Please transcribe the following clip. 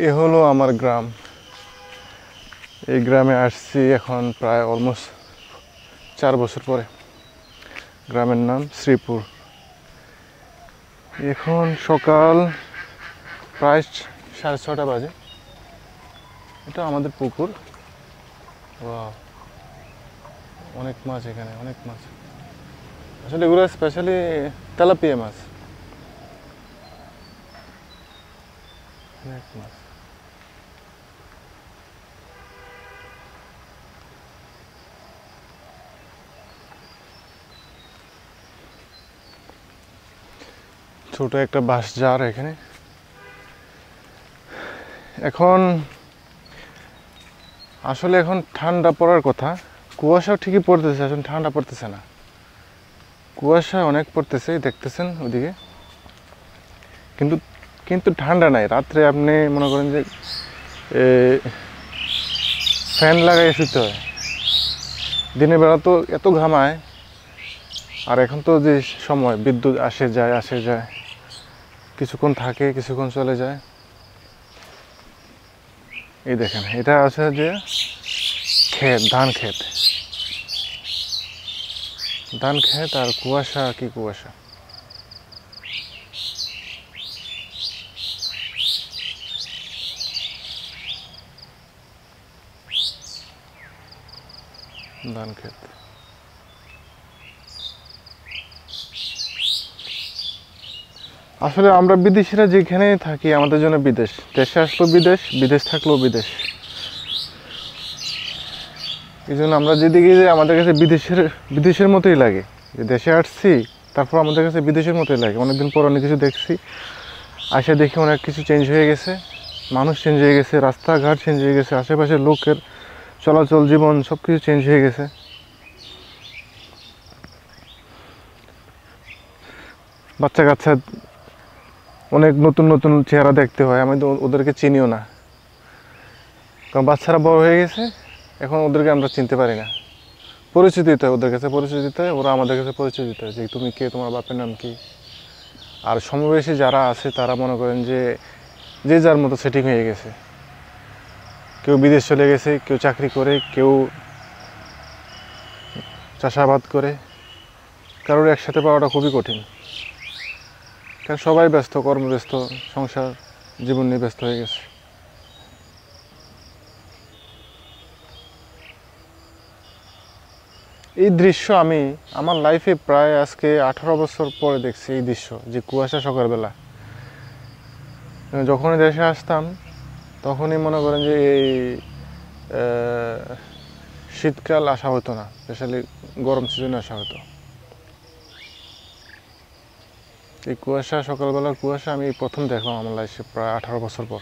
এ হলো আমার গ্রাম। এই গ্রামে আসছি এখন প্রায় অলমোস্ট 4 বছর পরে। গ্রামের নাম শ্রীপুর। এখন সকাল প্রায় 6:30 বাজে। এটা আমাদের পুকুর। ওয়াও, অনেক মাছ এখানে, অনেক মাছ। আসলে এগুলো স্পেশালি তেলাপিয়া মাছ। অনেক মাছ। ছোট একটা বাঁশ জার এখানে। এখন আসলে এখন ঠান্ডা পড়ার কথা, কুয়াশা ঠিকই পড়তেছে, এখন ঠান্ডা পড়তেছে না। কুয়াশা অনেক পড়তেছে, দেখতেছেন ওদিকে, কিন্তু কিন্তু ঠান্ডা নাই। রাত্রে আপনি মনে করেন যে ফ্যান লাগাই শুতে হয়। দিনের বেলা তো এত ঘামায়। আর এখন তো যে সময় বিদ্যুৎ আসে যায়, কিছুক্ষণ থাকে, কিছুক্ষণ চলে যায়। এই দেখেন, এটা আছে যে ক্ষেত, ধান ক্ষেত আর কুয়াশা, কি কুয়াশা। ধান ক্ষেত। আসলে আমরা বিদেশিরা যেখানে থাকি আমাদের জন্য বিদেশ। দেশে আসলেও বিদেশ, বিদেশ থাকলেও বিদেশ। এই জন্য আমরা যেদিকে যাই আমাদের কাছে বিদেশের মতোই লাগে। যে দেশে আসছি, তারপর আমাদের কাছে বিদেশের মতোই লাগে। অনেকদিন পর অনেক কিছু দেখছি, আসে দেখি অনেক কিছু চেঞ্জ হয়ে গেছে। মানুষ চেঞ্জ হয়ে গেছে, রাস্তাঘাট চেঞ্জ হয়ে গেছে, আশেপাশের লোকের চলাচল, জীবন সব কিছু চেঞ্জ হয়ে গেছে। বাচ্চা কাচ্চা অনেক নতুন নতুন চেহারা দেখতে হয়। আমি তো ওদেরকে চিনিও না, কারণ বাচ্চারা বড় হয়ে গেছে। এখন ওদেরকে আমরা চিনতে পারি না। পরিচয় দিতে হয়, ওদের কাছে পরিচয় দিতে হয়, ওরা আমাদের কাছে পরিচয় দিতে হয় যে তুমি কে, তোমার বাপের নাম কি। আর সমবয়সী যারা আছে তারা মনে করেন যে যে যার মতো সেটিং হয়ে গেছে। কেউ বিদেশ চলে গেছে, কেউ চাকরি করে, কেউ চাষাবাদ করে। কারোর একসাথে পাওয়াটা খুবই কঠিন, কারণ সবাই ব্যস্ত, কর্মব্যস্ত, সংসার জীবন নিয়ে ব্যস্ত হয়ে গেছে। এই দৃশ্য আমি আমার লাইফে প্রায় আজকে 18 বছর পরে দেখছি। এই দৃশ্য, যে কুয়াশা সকালবেলা। যখনই দেশে আসতাম তখনই মনে করেন যে এই শীতকাল আসা হতো না, স্পেশালি গরম সিজনে আসা হতো। এই কুয়াশা, সকালবেলার কুয়াশা আমি প্রথম দেখলাম আমার লাইফে প্রায় 18 বছর পর।